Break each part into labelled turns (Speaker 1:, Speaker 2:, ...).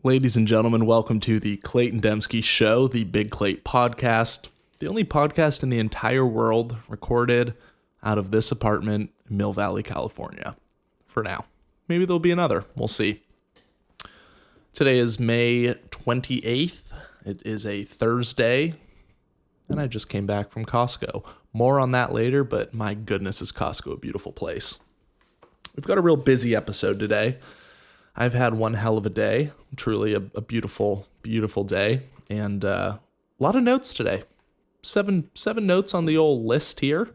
Speaker 1: Ladies and gentlemen, welcome to the Clayton Dembski Show, the Big Clayt podcast, the only podcast in the entire world recorded out of this apartment in Mill Valley, California. For now. Maybe there'll be another. We'll see. Today is May 28th. It is a Thursday, and I just came back from Costco. More on that later, but my goodness, is Costco a beautiful place. We've got a real busy episode today. I've had one hell of a day, truly a beautiful, beautiful day, and a lot of notes today. Seven notes on the old list here.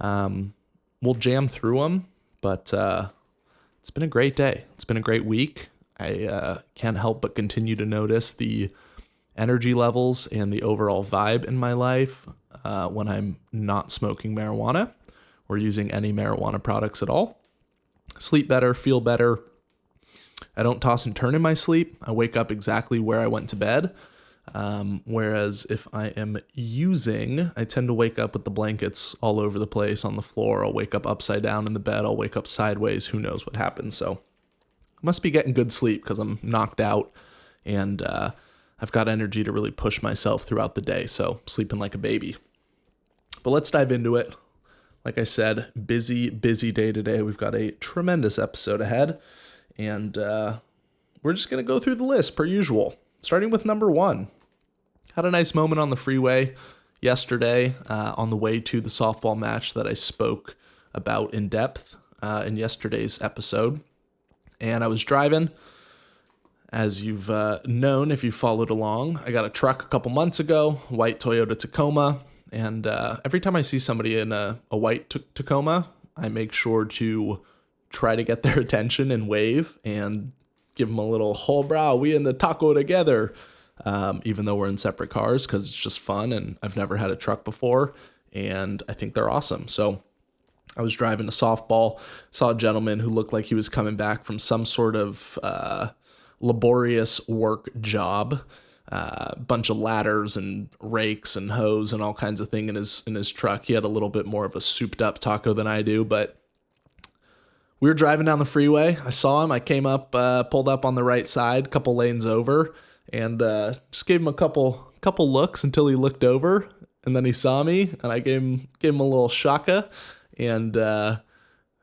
Speaker 1: We'll jam through them, but it's been a great day. It's been a great week. I can't help but continue to notice the energy levels and the overall vibe in my life when I'm not smoking marijuana or using any marijuana products at all. Sleep better, feel better. I don't toss and turn in my sleep. I wake up exactly where I went to bed. Whereas if I am using, I tend to wake up with the blankets all over the place on the floor. I'll wake up upside down in the bed. I'll wake up sideways. Who knows what happens? So I must be getting good sleep because I'm knocked out and I've got energy to really push myself throughout the day. So sleeping like a baby. But let's dive into it. Like I said, busy day today. We've got a tremendous episode ahead. And we're just going to go through the list per usual, starting with number 1. Had a nice moment on the freeway yesterday on the way to the softball match that I spoke about in depth in yesterday's episode. And I was driving. As you've known, if you followed along, I got a truck a couple months ago, white Toyota Tacoma. And every time I see somebody in a white Tacoma, I make sure to try to get their attention and wave and give them a little whole brow. We in the taco together, even though we're in separate cars, because it's just fun. And I've never had a truck before, and I think they're awesome. So I was driving a softball, saw a gentleman who looked like he was coming back from some sort of laborious work job. Bunch of ladders and rakes and hose and all kinds of thing in his truck. He had a little bit more of a souped up taco than I do, but we were driving down the freeway. I saw him. I came up, pulled up on the right side, couple lanes over, and just gave him a couple looks until he looked over, and then he saw me, and I gave him a little shaka, and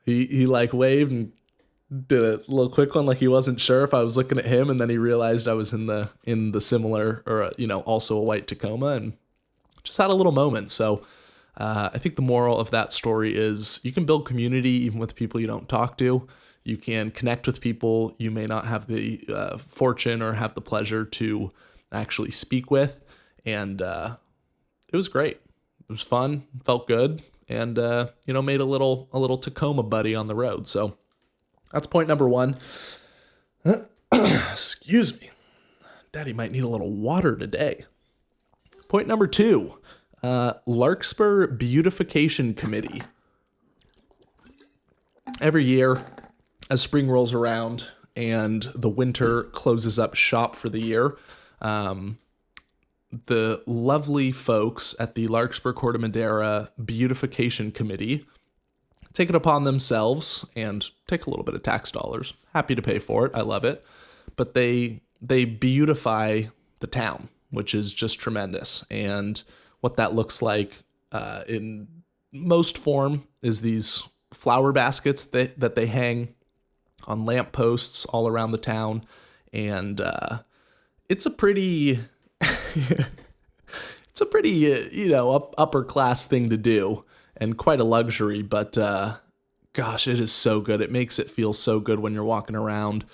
Speaker 1: he like waved and did a little quick one, like he wasn't sure if I was looking at him, and then he realized I was in the similar or also a white Tacoma, and just had a little moment. So I think the moral of that story is you can build community even with people you don't talk to. You can connect with people you may not have the fortune or have the pleasure to actually speak with. And it was great. It was fun, felt good, and made a little Tacoma buddy on the road. So that's point number 1. Excuse me. Daddy might need a little water today. Point number 2. Larkspur Beautification Committee. Every year, as spring rolls around and the winter closes up shop for the year, the lovely folks at the Larkspur Corte Madera Beautification Committee take it upon themselves and take a little bit of tax dollars. Happy to pay for it. I love it. But they beautify the town, which is just tremendous. And what that looks like in most form is these flower baskets that they hang on lamp posts all around the town. And it's a pretty upper class thing to do and quite a luxury. But gosh, it is so good. It makes it feel so good when you're walking around.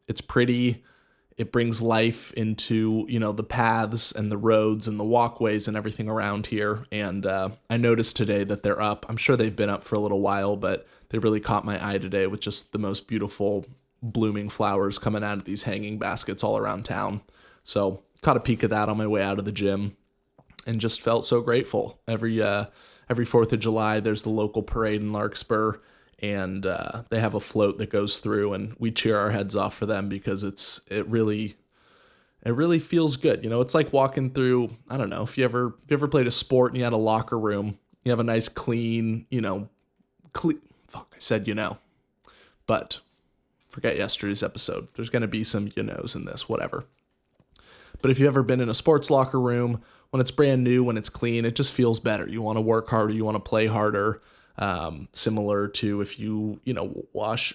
Speaker 1: It's pretty. It brings life into, the paths and the roads and the walkways and everything around here. And I noticed today that they're up. I'm sure they've been up for a little while, but they really caught my eye today with just the most beautiful blooming flowers coming out of these hanging baskets all around town. So caught a peek of that on my way out of the gym and just felt so grateful. Every 4th of July, there's the local parade in Larkspur. And they have a float that goes through, and we cheer our heads off for them because it really feels good. It's like walking through. I don't know if you ever played a sport and you had a locker room. You have a nice clean, but forget yesterday's episode. There's going to be some knows in this, whatever. But if you've ever been in a sports locker room, when it's brand new, when it's clean, it just feels better. You want to work harder. You want to play harder. Similar to if you wash,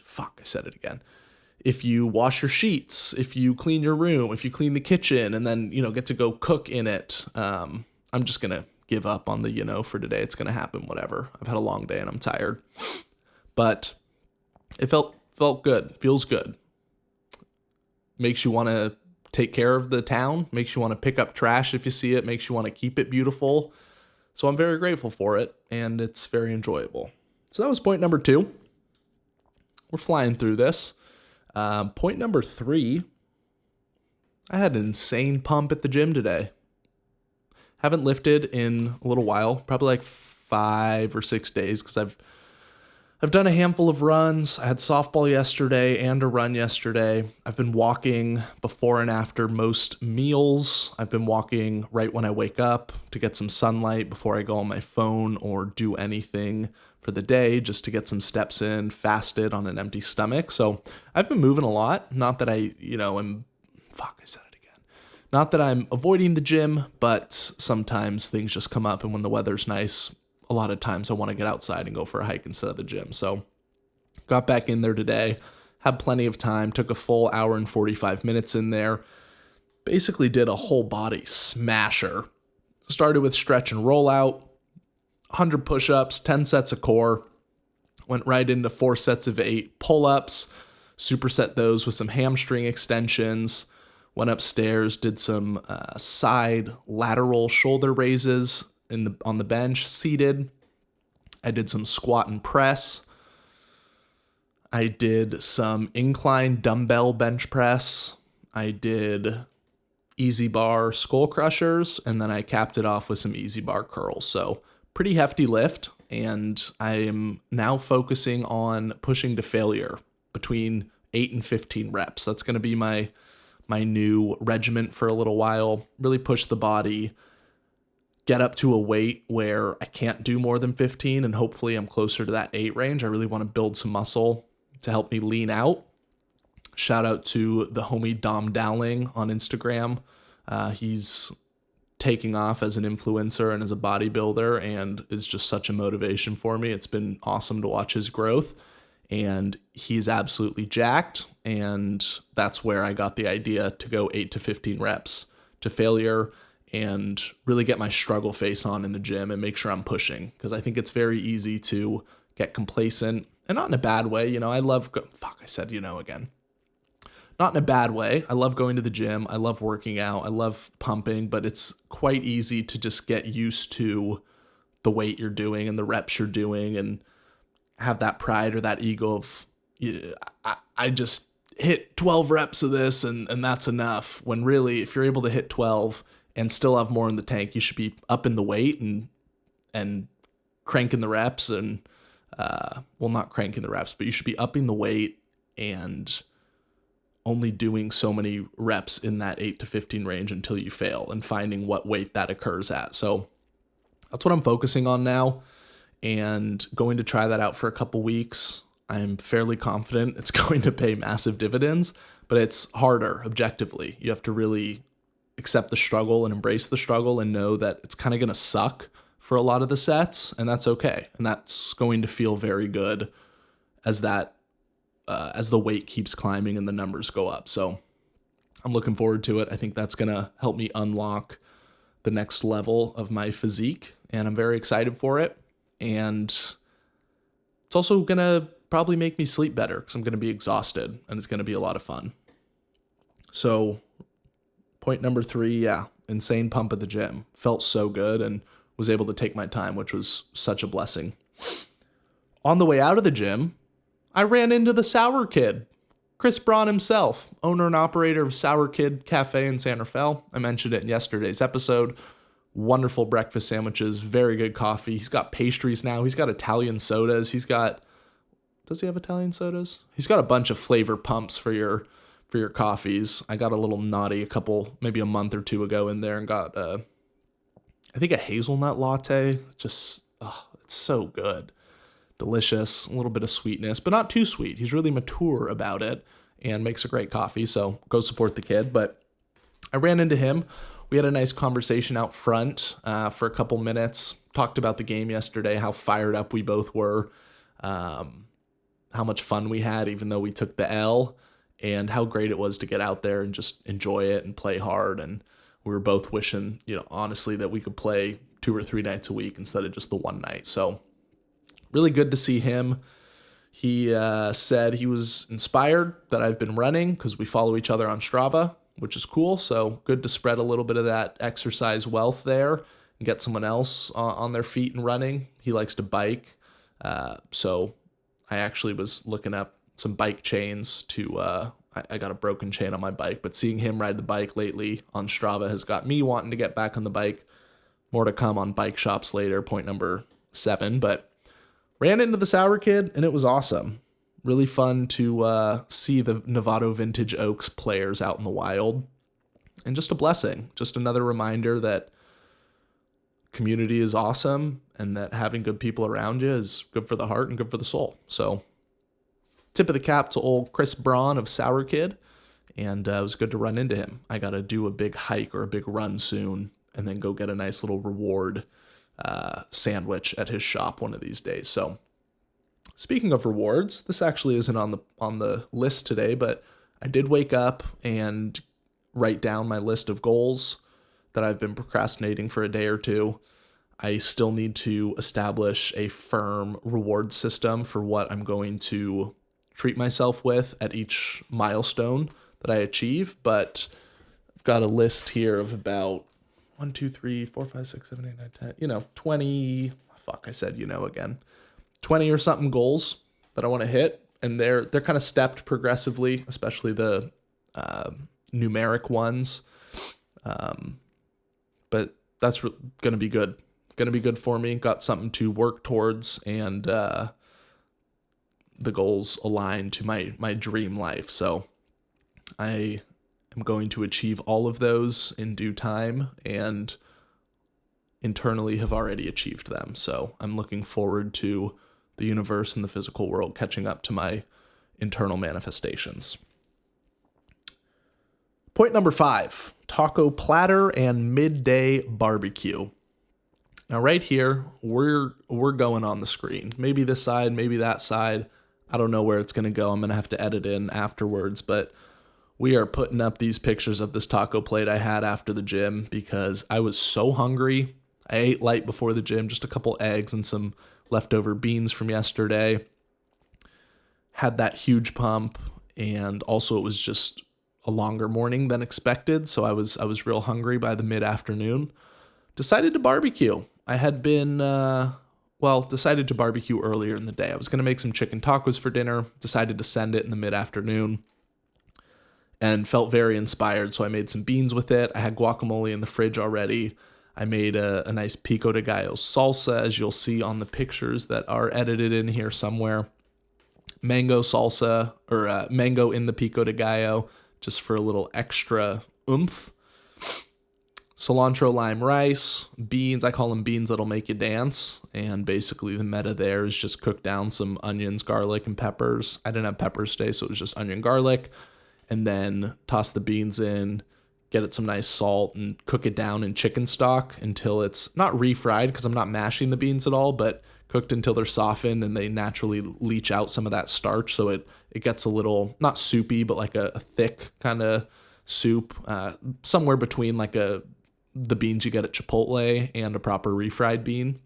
Speaker 1: if you wash your sheets, if you clean your room, if you clean the kitchen and then, get to go cook in it. I'm just going to give up on the, for today. It's going to happen, whatever. I've had a long day and I'm tired, but it felt good. Feels good. Makes you want to take care of the town, makes you want to pick up trash if you see it, makes you want to keep it beautiful. So I'm very grateful for it, and it's very enjoyable. So that was point number 2. We're flying through this. Point number 3, I had an insane pump at the gym today. Haven't lifted in a little while, probably like 5 or 6 days, because I've done a handful of runs. I had softball yesterday and a run yesterday. I've been walking before and after most meals. I've been walking right when I wake up to get some sunlight before I go on my phone or do anything for the day, just to get some steps in, fasted on an empty stomach. So I've been moving a lot. Not that Not that I'm avoiding the gym, but sometimes things just come up, and when the weather's nice, a lot of times I want to get outside and go for a hike instead of the gym. So got back in there today, had plenty of time, took a full hour and 45 minutes in there, basically did a whole body smasher. Started with stretch and roll out, 100 push-ups, 10 sets of core, went right into 4 sets of 8 pull-ups, superset those with some hamstring extensions, went upstairs, did some side lateral shoulder raises on the bench, seated. I did some squat and press. I did some incline dumbbell bench press. I did easy bar skull crushers, and then I capped it off with some easy bar curls. So pretty hefty lift, and I am now focusing on pushing to failure between 8 and 15 reps. That's going to be my new regiment for a little while. Really push the body, get up to a weight where I can't do more than 15, and hopefully I'm closer to that 8 range. I really want to build some muscle to help me lean out. Shout out to the homie Dom Dowling on Instagram. He's taking off as an influencer and as a bodybuilder, and is just such a motivation for me. It's been awesome to watch his growth, and he's absolutely jacked, and that's where I got the idea to go 8 to 15 reps to failure and really get my struggle face on in the gym and make sure I'm pushing, because I think it's very easy to get complacent, and not in a bad way. I love again. Not in a bad way. I love going to the gym. I love working out. I love pumping, but it's quite easy to just get used to the weight you're doing and the reps you're doing, and have that pride or that ego of, I just hit 12 reps of this and that's enough. When really, if you're able to hit 12 and still have more in the tank, you should be up in the weight and cranking the reps and, not cranking the reps, but you should be upping the weight and only doing so many reps in that 8 to 15 range until you fail, and finding what weight that occurs at. So that's what I'm focusing on now, and going to try that out for a couple weeks. I'm fairly confident it's going to pay massive dividends, but it's harder objectively. You have to really accept the struggle and embrace the struggle and know that it's kind of going to suck for a lot of the sets, and that's okay. And that's going to feel very good as the weight keeps climbing and the numbers go up. So I'm looking forward to it. I think that's going to help me unlock the next level of my physique, and I'm very excited for it. And it's also going to probably make me sleep better, because I'm going to be exhausted, and it's going to be a lot of fun. So point number 3, insane pump at the gym. Felt so good and was able to take my time, which was such a blessing. On the way out of the gym, I ran into the Sour Kid, Chris Braun himself, owner and operator of Sour Kid Cafe in San Rafael. I mentioned it in yesterday's episode. Wonderful breakfast sandwiches, very good coffee. He's got pastries now. He's got Italian sodas. Does he have Italian sodas? He's got a bunch of flavor pumps for your coffees. I got a little naughty maybe a month or 2 ago in there, and got I think a hazelnut latte. Just, it's so good. delicious, a little bit of sweetness, but not too sweet. He's really mature about it and makes a great coffee, so go support the kid. But I ran into him. We had a nice conversation out front for a couple minutes, talked about the game yesterday, how fired up we both were, how much fun we had even though we took the L, and how great it was to get out there and just enjoy it and play hard. And we were both wishing, honestly, that we could play 2 or 3 nights a week instead of just the one night. So really good to see him. He said he was inspired that I've been running because we follow each other on Strava, which is cool. So good to spread a little bit of that exercise wealth there and get someone else on their feet and running. He likes to bike. So I actually was looking up some bike chains to, I got a broken chain on my bike, but seeing him ride the bike lately on Strava has got me wanting to get back on the bike. More to come on bike shops later, point number 7, but ran into the Sour Kid and it was awesome. Really fun to see the Novato Vintage Oaks players out in the wild, and just a blessing. Just another reminder that community is awesome and that having good people around you is good for the heart and good for the soul. So tip of the cap to old Chris Braun of Sour Kid, and it was good to run into him. I got to do a big hike or a big run soon and then go get a nice little reward sandwich at his shop one of these days. So speaking of rewards, this actually isn't on the list today, but I did wake up and write down my list of goals that I've been procrastinating for a day or two. I still need to establish a firm reward system for what I'm going to treat myself with at each milestone that I achieve, but I've got a list here of about 1, 2, 3, 4, 5, 6, 7, 8, 9, 10, 20, I said, again, 20 or something goals that I want to hit. And they're kind of stepped progressively, especially the numeric ones. But that's going to be good. Going to be good for me. Got something to work towards, and the goals align to my dream life. So I am going to achieve all of those in due time, and internally have already achieved them. So I'm looking forward to the universe and the physical world catching up to my internal manifestations. Point number 5, taco platter and midday barbecue. Now right here, we're going on the screen. Maybe this side, maybe that side. I don't know where it's going to go. I'm going to have to edit in afterwards, but we are putting up these pictures of this taco plate I had after the gym because I was so hungry. I ate light before the gym, just a couple eggs and some leftover beans from yesterday. Had that huge pump, and also it was just a longer morning than expected, so I was real hungry by the mid-afternoon. Decided to barbecue. I had been, decided to barbecue earlier in the day. I was going to make some chicken tacos for dinner, decided to send it in the mid-afternoon, and felt very inspired, so I made some beans with it. I had guacamole in the fridge already. I made a nice pico de gallo salsa, as you'll see on the pictures that are edited in here somewhere. Mango salsa, or mango in the pico de gallo, just for a little extra oomph. Cilantro lime rice, beans, I call them beans that'll make you dance, and basically the meta there is just cook down some onions, garlic, and peppers. I didn't have peppers today, so it was just onion, garlic, and then toss the beans in, get it some nice salt, and cook it down in chicken stock until it's not refried, because I'm not mashing the beans at all, but cooked until they're softened and they naturally leach out some of that starch, so it gets a little, not soupy, but like a thick kind of soup, somewhere between like the beans you get at Chipotle and a proper refried bean.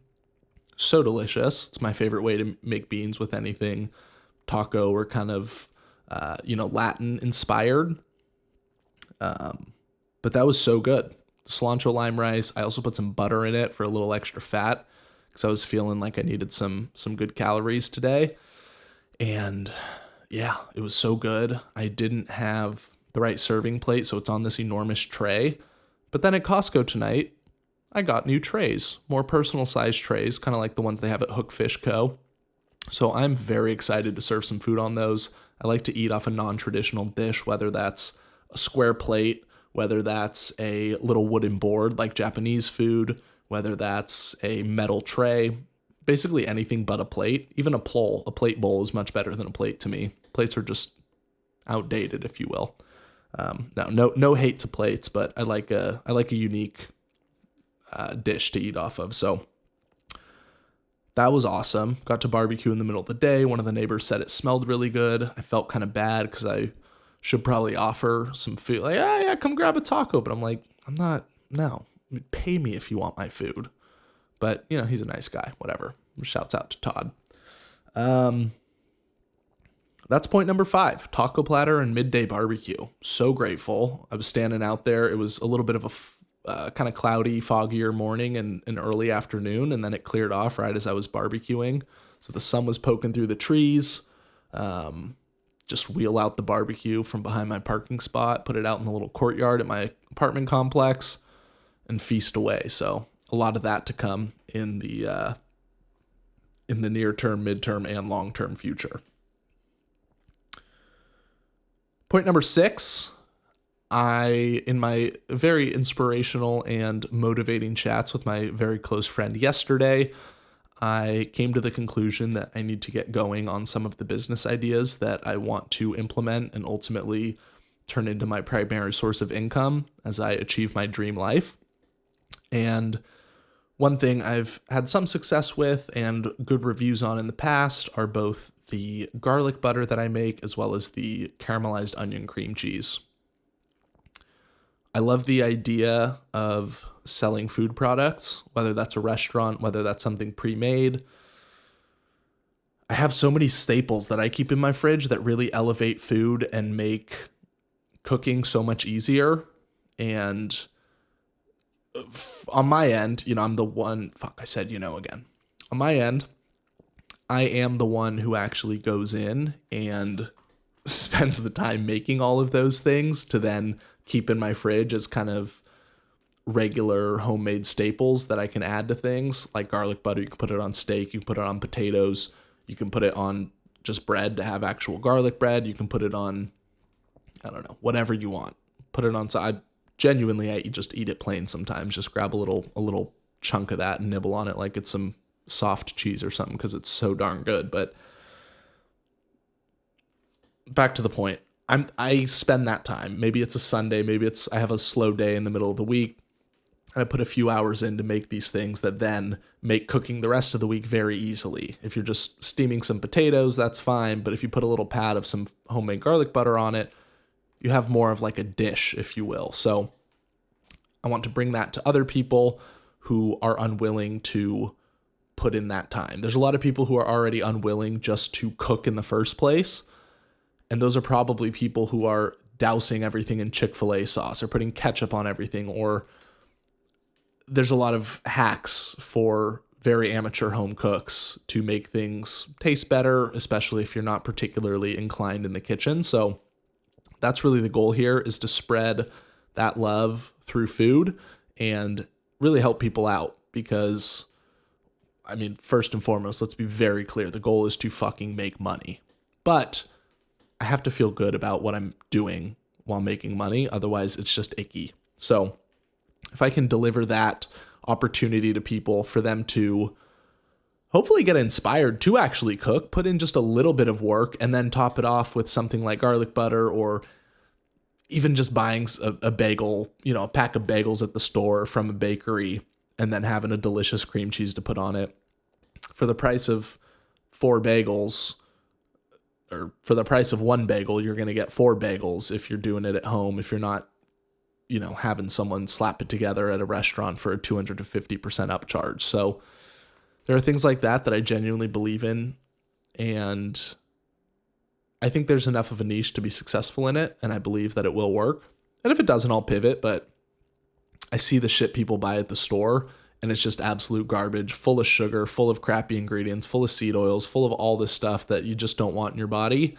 Speaker 1: So delicious. It's my favorite way to make beans with anything taco or kind of, Latin inspired. But that was so good. The cilantro lime rice. I also put some butter in it for a little extra fat because I was feeling like I needed some good calories today. And yeah, it was so good. I didn't have the right serving plate, so it's on this enormous tray. But then at Costco tonight, I got new trays, more personal sized trays, kind of like the ones they have at Hook Fish Co. So I'm very excited to serve some food on those. I like to eat off a non-traditional dish, whether that's a square plate, whether that's a little wooden board like Japanese food, whether that's a metal tray. basically anything but a plate. Even a plate bowl is much better than a plate to me. Plates are just outdated, if you will. No hate to plates, but I like a unique dish to eat off of. So that was awesome. Got to barbecue in the middle of the day. One of the neighbors said it smelled really good. I felt kind of bad because I should probably offer some food. Like, yeah, come grab a taco. But I'm like, no. Pay me if you want my food. But, he's a nice guy. Whatever. Shouts out to Todd. That's point number 5, taco platter and midday barbecue. So grateful. I was standing out there. It was a little bit of a kind of cloudy, foggier morning and an early afternoon, and then it cleared off right as I was barbecuing. So the sun was poking through the trees. Just wheel out the barbecue from behind my parking spot, put it out in the little courtyard at my apartment complex, and feast away. So a lot of that to come in the near term, midterm, and long term future. Point number 6, in my very inspirational and motivating chats with my very close friend yesterday, I came to the conclusion that I need to get going on some of the business ideas that I want to implement and ultimately turn into my primary source of income as I achieve my dream life. And one thing I've had some success with and good reviews on in the past are both the garlic butter that I make as well as the caramelized onion cream cheese. I love the idea of selling food products, whether that's a restaurant, whether that's something pre-made. I have so many staples that I keep in my fridge that really elevate food and make cooking so much easier. And on my end, I'm the one, again. On my end, I am the one who actually goes in and spends the time making all of those things to then keep in my fridge as kind of regular homemade staples that I can add to things like garlic butter. You can put it on steak, you can put it on potatoes, you can put it on just bread to have actual garlic bread, you can put it on, whatever you want. Put it on, so I just eat it plain sometimes. Just grab a little chunk of that and nibble on it like it's some soft cheese or something because it's so darn good. But back to the point, I spend that time. Maybe it's a Sunday, maybe I have a slow day in the middle of the week, and I put a few hours in to make these things that then make cooking the rest of the week very easily. If you're just steaming some potatoes, that's fine. But if you put a little pat of some homemade garlic butter on it, you have more of like a dish, if you will. So I want to bring that to other people who are unwilling to put in that time. There's a lot of people who are already unwilling just to cook in the first place. And those are probably people who are dousing everything in Chick-fil-A sauce or putting ketchup on everything. Or there's a lot of hacks for very amateur home cooks to make things taste better, especially if you're not particularly inclined in the kitchen. So that's really the goal here, is to spread that love through food and really help people out. Because, first and foremost, let's be very clear. The goal is to fucking make money. But I have to feel good about what I'm doing while making money. Otherwise, it's just icky. So if I can deliver that opportunity to people for them to hopefully get inspired to actually cook, put in just a little bit of work, and then top it off with something like garlic butter, or even just buying a bagel, a pack of bagels at the store from a bakery, and then having a delicious cream cheese to put on it. For the price of 4 bagels, or for the price of 1 bagel, you're going to get 4 bagels if you're doing it at home, if you're not, having someone slap it together at a restaurant for a 200 to 50% upcharge. So there are things like that I genuinely believe in, and I think there's enough of a niche to be successful in it, and I believe that it will work. And if it doesn't, I'll pivot, but I see the shit people buy at the store, and it's just absolute garbage, full of sugar, full of crappy ingredients, full of seed oils, full of all this stuff that you just don't want in your body.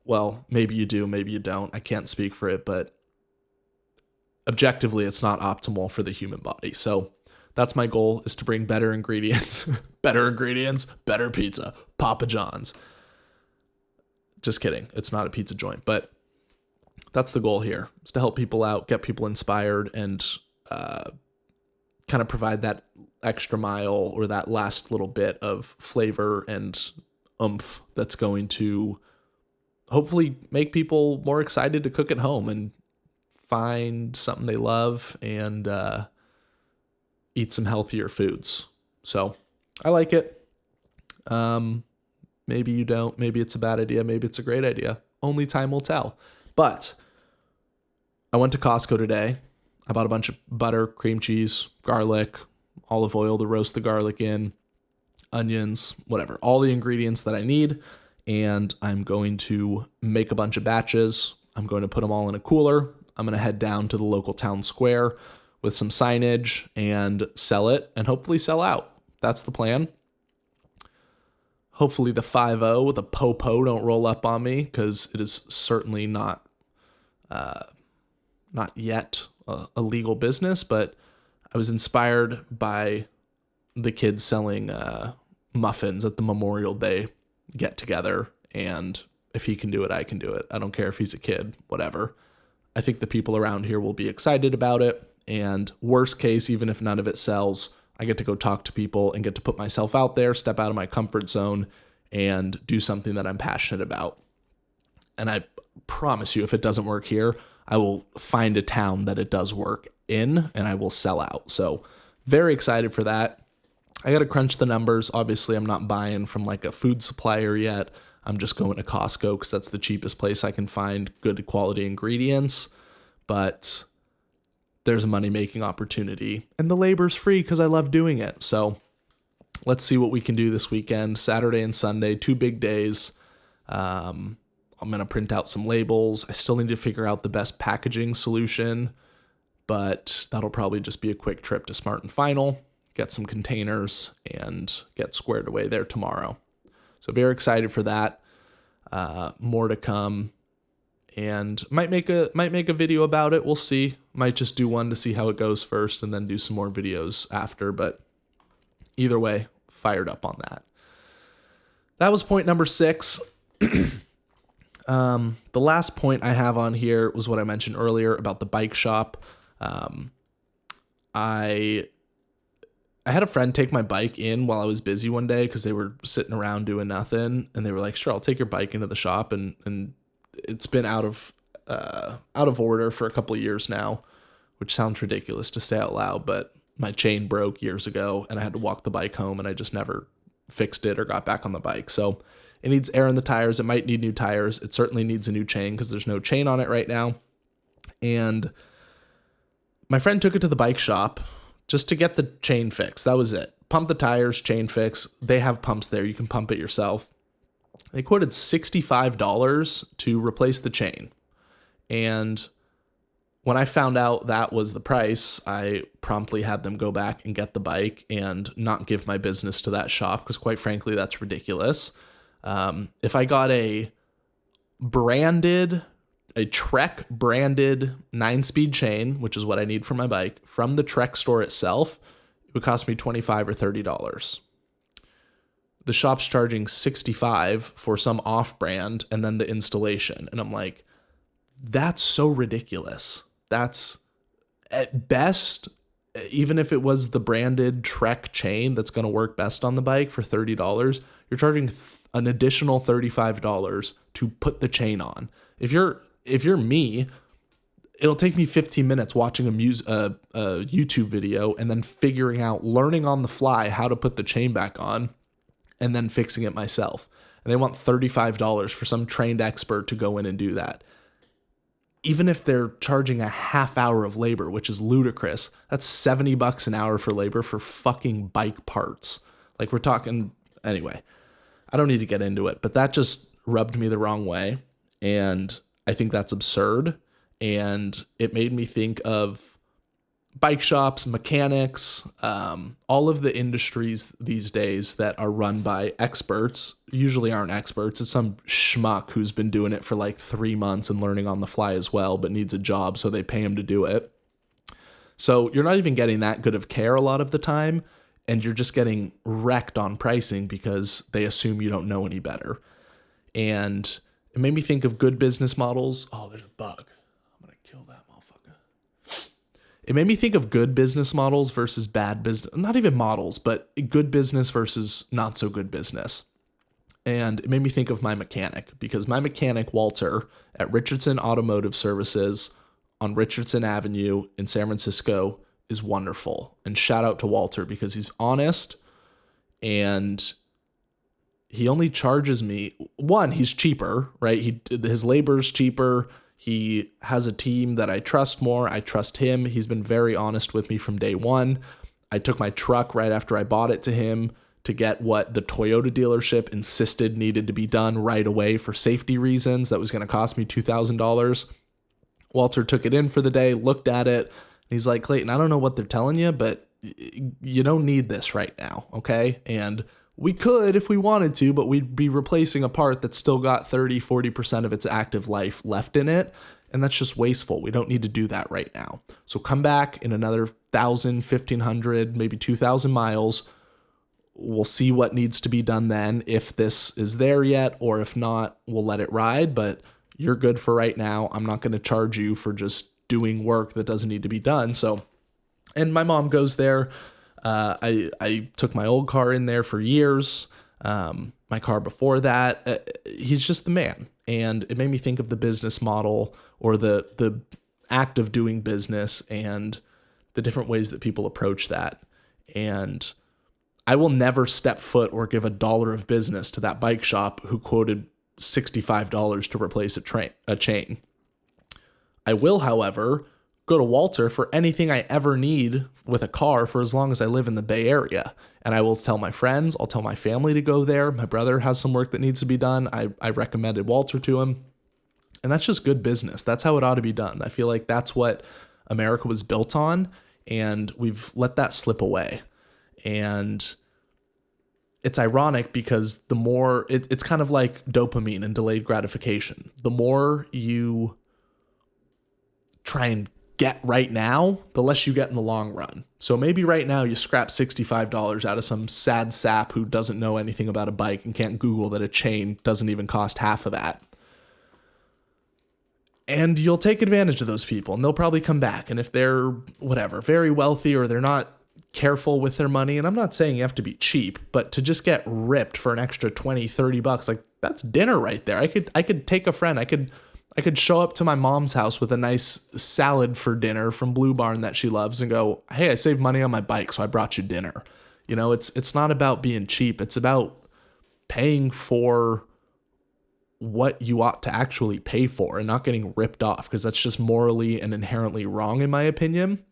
Speaker 1: Well, maybe you do, maybe you don't. I can't speak for it, but objectively, it's not optimal for the human body. So that's my goal, is to bring better ingredients, better pizza, Papa John's. Just kidding. It's not a pizza joint, but that's the goal here, is to help people out, get people inspired, and kind of provide that extra mile or that last little bit of flavor and oomph that's going to hopefully make people more excited to cook at home and find something they love and eat some healthier foods. So I like it. Maybe you don't. Maybe it's a bad idea. Maybe it's a great idea. Only time will tell. But I went to Costco today. I bought a bunch of butter, cream cheese, garlic, olive oil to roast the garlic in, onions, whatever, all the ingredients that I need. And I'm going to make a bunch of batches. I'm going to put them all in a cooler. I'm going to head down to the local town square with some signage and sell it and hopefully sell out. That's the plan. Hopefully the 5-0, the po-po don't roll up on me, because it is certainly not yet a legal business, but I was inspired by the kids selling muffins at the Memorial Day get together, and if he can do it, I can do it. I don't care if he's a kid, whatever. I think the people around here will be excited about it, and worst case, even if none of it sells, I get to go talk to people and get to put myself out there, step out of my comfort zone, and do something that I'm passionate about. And I promise you, if it doesn't work here, I will find a town that it does work in, and I will sell out. So very excited for that. I got to crunch the numbers. Obviously, I'm not buying from like a food supplier yet. I'm just going to Costco because that's the cheapest place I can find good quality ingredients. But there's a money-making opportunity, and the labor's free because I love doing it. So let's see what we can do this weekend. Saturday and Sunday, 2 big days. I'm going to print out some labels. I still need to figure out the best packaging solution, but that'll probably just be a quick trip to Smart and Final, get some containers, and get squared away there tomorrow. So very excited for that. More to come. And might make a video about it. We'll see. Might just do one to see how it goes first and then do some more videos after. But either way, fired up on that. That was point number 6. The last point I have on here was what I mentioned earlier about the bike shop. I had a friend take my bike in while I was busy one day because they were sitting around doing nothing. And they were like, sure, I'll take your bike into the shop. And it's been out of order for a couple of years now, which sounds ridiculous to say out loud, but my chain broke years ago and I had to walk the bike home, and I just never fixed it or got back on the bike. So it needs air in the tires. It might need new tires. It certainly needs a new chain because there's no chain on it right now. And my friend took it to the bike shop just to get the chain fixed. That was it. Pump the tires, chain fix. They have pumps there. You can pump it yourself. They quoted $65 to replace the chain. And when I found out that was the price, I promptly had them go back and get the bike and not give my business to that shop because, quite frankly, that's ridiculous. If I got a Trek branded 9-speed chain, which is what I need for my bike, from the Trek store itself, it would cost me $25 or $30. The shop's charging $65 for some off-brand and then the installation. And I'm like, that's so ridiculous. That's, at best, even if it was the branded Trek chain that's going to work best on the bike for $30, you're charging an additional $35 to put the chain on. If you're me, it'll take me 15 minutes watching a YouTube video and then learning on the fly how to put the chain back on and then fixing it myself. And they want $35 for some trained expert to go in and do that. Even if they're charging a half hour of labor, which is ludicrous, that's $70 an hour for labor for fucking bike parts. Like, we're talking, anyway, I don't need to get into it, but that just rubbed me the wrong way. And I think that's absurd. And it made me think of bike shops, mechanics, all of the industries these days that are run by experts, usually aren't experts. It's some schmuck who's been doing it for like 3 months and learning on the fly as well, but needs a job, so they pay him to do it. So you're not even getting that good of care a lot of the time, and you're just getting wrecked on pricing because they assume you don't know any better. And it made me think of good business models. Oh, there's a bug. I'm going to kill that motherfucker. it made me think of good business models versus bad business, not even models, but good business versus not so good business. And it made me think of my mechanic, because my mechanic, Walter, at Richardson Automotive Services on Richardson Avenue in San Francisco is wonderful. And shout out to Walter, because he's honest and he only charges me, one, he's cheaper, right? His labor's cheaper. He has a team that I trust more. I trust him. He's been very honest with me from day one. I took my truck right after I bought it to him to get what the Toyota dealership insisted needed to be done right away for safety reasons. That was going to cost me $2,000. Walter took it in for the day, looked at it, and he's like, Clayton, I don't know what they're telling you, but you don't need this right now, okay? And we could if we wanted to, but we'd be replacing a part that's still got 30-40% of its active life left in it, and that's just wasteful. We don't need to do that right now. So come back in another 1,000, 1,500, maybe 2,000 miles. We'll see what needs to be done then, if this is there yet, or if not, we'll let it ride, but you're good for right now. I'm not going to charge you for just doing work that doesn't need to be done. So, and my mom goes there. I took my old car in there for years. My car before that, he's just the man. And it made me think of the business model, or the act of doing business, and the different ways that people approach that. And I will never step foot or give $1 of business to that bike shop who quoted $65 to replace a chain. I will, however, go to Walter for anything I ever need with a car for as long as I live in the Bay Area. And I will tell my friends, I'll tell my family to go there. My brother has some work that needs to be done. I recommended Walter to him. And that's just good business. That's how it ought to be done. I feel like that's what America was built on, and we've let that slip away. And it's ironic because the more, it's kind of like dopamine and delayed gratification. The more you try and get right now, the less you get in the long run. So maybe right now you scrap $65 out of some sad sap who doesn't know anything about a bike and can't Google that a chain doesn't even cost half of that. And you'll take advantage of those people, and they'll probably come back. And if they're, whatever, very wealthy, or they're not careful with their money, and I'm not saying you have to be cheap, but to just get ripped for an extra $20-$30, like, that's dinner right there. I could take a friend. I could show up to my mom's house with a nice salad for dinner from Blue Barn that she loves and go, hey, I saved money on my bike, so I brought you dinner. You know, it's not about being cheap. It's about paying for what you ought to actually pay for and not getting ripped off, because that's just morally and inherently wrong in my opinion.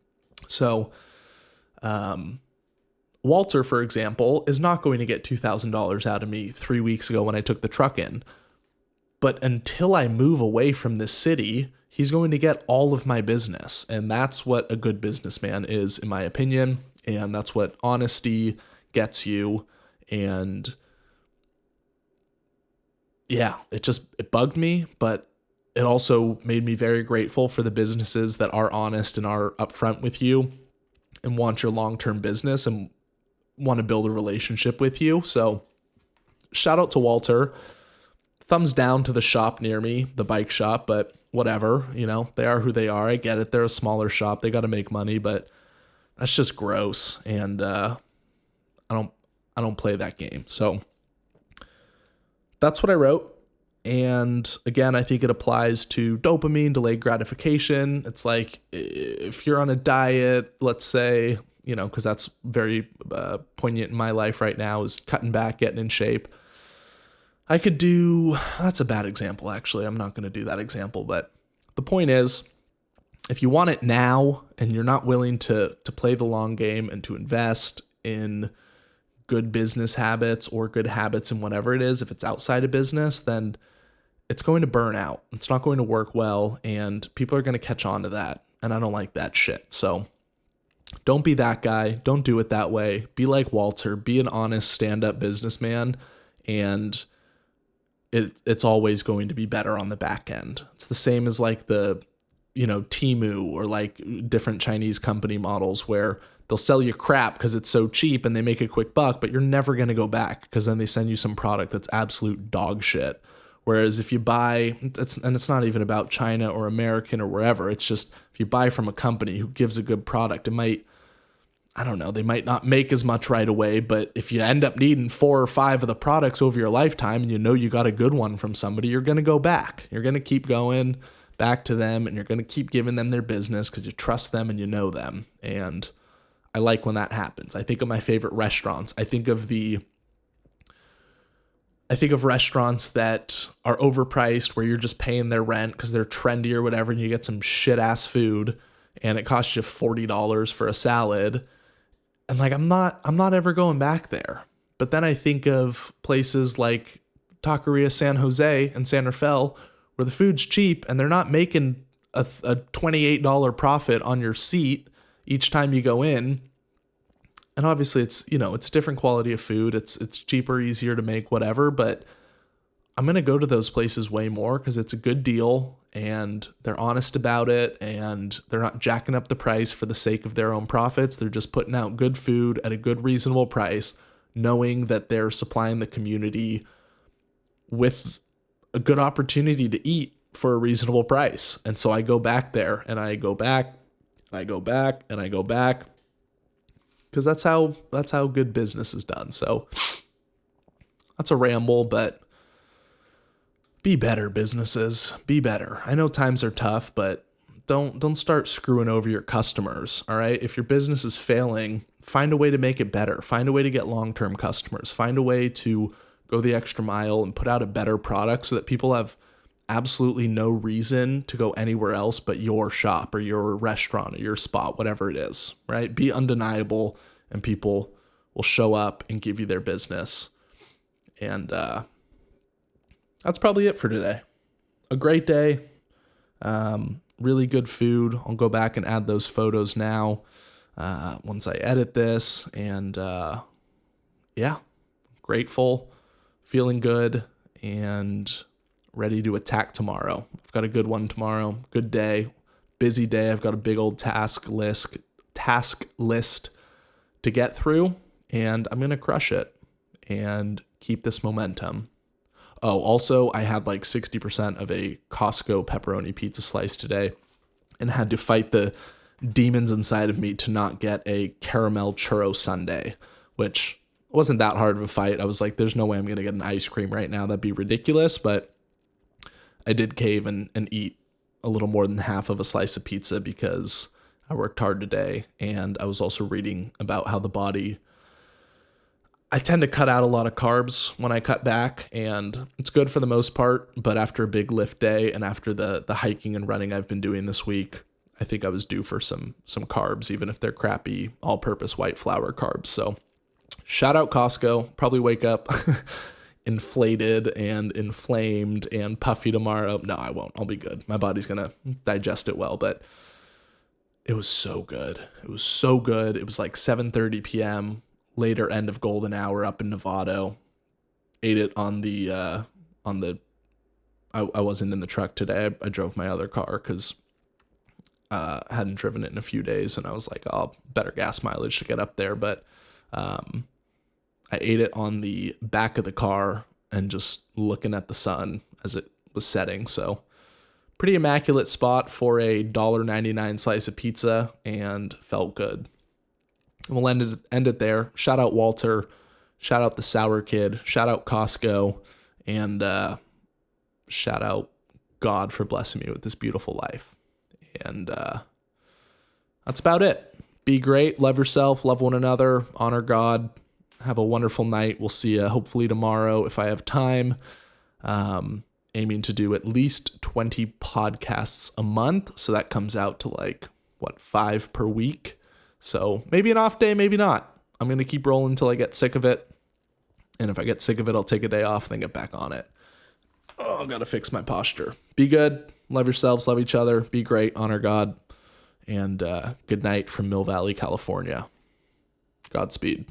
Speaker 1: So Walter, for example, is not going to get $2,000 out of me 3 weeks ago when I took the truck in. But until I move away from this city, he's going to get all of my business. And that's what a good businessman is, in my opinion. And that's what honesty gets you. And yeah, it bugged me, but it also made me very grateful for the businesses that are honest and are upfront with you and want your long-term business and want to build a relationship with you. So shout out to Walter. Thumbs down to the shop near me, the bike shop, but whatever, you know, they are who they are. I get it. They're a smaller shop. They got to make money, but that's just gross. And I don't play that game. So that's what I wrote. And again, I think it applies to dopamine, delayed gratification. It's like if you're on a diet, let's say, you know, because that's very poignant in my life right now, is cutting back, getting in shape. I could do, that's a bad example, actually. I'm not going to do that example. But the point is, if you want it now and you're not willing to play the long game and to invest in good business habits or good habits in whatever it is, if it's outside of business, then it's going to burn out. It's not going to work well, and people are going to catch on to that. And I don't like that shit. So don't be that guy. Don't do it that way. Be like Walter. Be an honest stand-up businessman, and it's always going to be better on the back end. It's the same as like the, you know, Temu or like different Chinese company models where they'll sell you crap because it's so cheap and they make a quick buck, but you're never going to go back because then they send you some product that's absolute dog shit. Whereas if you buy, and it's not even about China or American or wherever, it's just if you buy from a company who gives a good product, it might, I don't know, they might not make as much right away, but if you end up needing 4 or 5 of the products over your lifetime and you know you got a good one from somebody, you're going to go back. You're going to keep going back to them, and you're going to keep giving them their business because you trust them and you know them. And I like when that happens. I think of my favorite restaurants. I think of restaurants that are overpriced where you're just paying their rent because they're trendy or whatever, and you get some shit ass food and it costs you $40 for a salad. And like, I'm not ever going back there. But then I think of places like Taqueria San Jose and San Rafael where the food's cheap and they're not making a $28 profit on your seat each time you go in. And obviously it's, it's different quality of food. It's cheaper, easier to make, whatever. But I'm going to go to those places way more because it's a good deal and they're honest about it and they're not jacking up the price for the sake of their own profits. They're just putting out good food at a good, reasonable price, knowing that they're supplying the community with a good opportunity to eat for a reasonable price. And so I go back there and I go back and I go back and I go back because that's how good business is done. So that's a ramble, but be better, businesses. Be better. I know times are tough, but don't start screwing over your customers, all right? If your business is failing, find a way to make it better. Find a way to get long-term customers. Find a way to go the extra mile and put out a better product so that people have absolutely no reason to go anywhere else but your shop or your restaurant or your spot, whatever it is, right? Be undeniable and people will show up and give you their business. And that's probably it for today. A great day. Really good food. I'll go back and add those photos now once I edit this. And yeah, grateful, feeling good, and ready to attack tomorrow. I've got a good one tomorrow. Good day. Busy day. I've got a big old task list to get through, and I'm going to crush it and keep this momentum. Oh, also, I had like 60% of a Costco pepperoni pizza slice today and had to fight the demons inside of me to not get a caramel churro sundae, which wasn't that hard of a fight. I was like, there's no way I'm going to get an ice cream right now. That'd be ridiculous. But I did cave and eat a little more than half of a slice of pizza because I worked hard today. And I was also reading about how the body, I tend to cut out a lot of carbs when I cut back, and it's good for the most part. But after a big lift day and after the hiking and running I've been doing this week, I think I was due for some carbs, even if they're crappy all-purpose white flour carbs. So shout out Costco. Probably wake up inflated and inflamed and puffy tomorrow. No, I won't. I'll be good. My body's going to digest it well, but it was so good. It was so good. It was like 7:30 p.m., later end of golden hour up in Novato. Ate it on the I wasn't in the truck today. I drove my other car because hadn't driven it in a few days, and I was like, oh, better gas mileage to get up there. But I ate it on the back of the car and just looking at the sun as it was setting. So pretty immaculate spot for a $1.99 slice of pizza, and felt good. And we'll end it there. Shout out Walter. Shout out the Sour Kid. Shout out Costco. And shout out God for blessing me with this beautiful life. And that's about it. Be great. Love yourself. Love one another. Honor God. Have a wonderful night. We'll see you hopefully tomorrow if I have time. Aiming to do at least 20 podcasts a month. So that comes out to 5 per week. So maybe an off day, maybe not. I'm going to keep rolling until I get sick of it. And if I get sick of it, I'll take a day off and then get back on it. Oh, got to fix my posture. Be good. Love yourselves. Love each other. Be great. Honor God. And good night from Mill Valley, California. Godspeed.